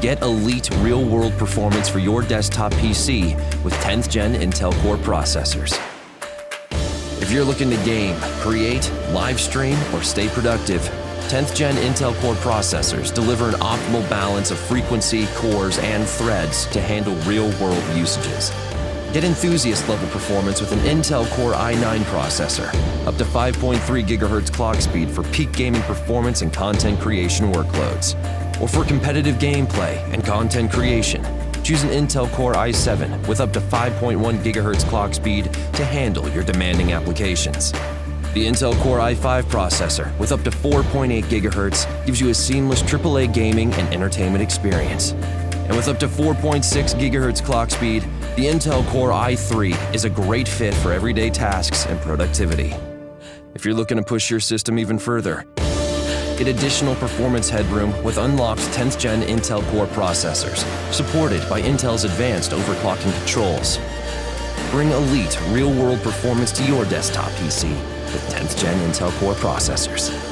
Get elite real-world performance for your desktop PC with 10th Gen Intel Core processors. If you're looking to game, create, live stream, or stay productive, 10th Gen Intel Core processors deliver an optimal balance of frequency, cores, and threads to handle real-world usages. Get enthusiast-level performance with an Intel Core i9 processor, up to 5.3 GHz clock speed for peak gaming performance and content creation workloads. Or for competitive gameplay and content creation, choose an Intel Core i7 with up to 5.1 GHz clock speed to handle your demanding applications. The Intel Core i5 processor with up to 4.8 GHz gives you a seamless AAA gaming and entertainment experience. And with up to 4.6 GHz clock speed, the Intel Core i3 is a great fit for everyday tasks and productivity. If you're looking to push your system even further, get additional performance headroom with unlocked 10th Gen Intel Core processors, supported by Intel's advanced overclocking controls. Bring elite, real-world performance to your desktop PC with 10th Gen Intel Core processors.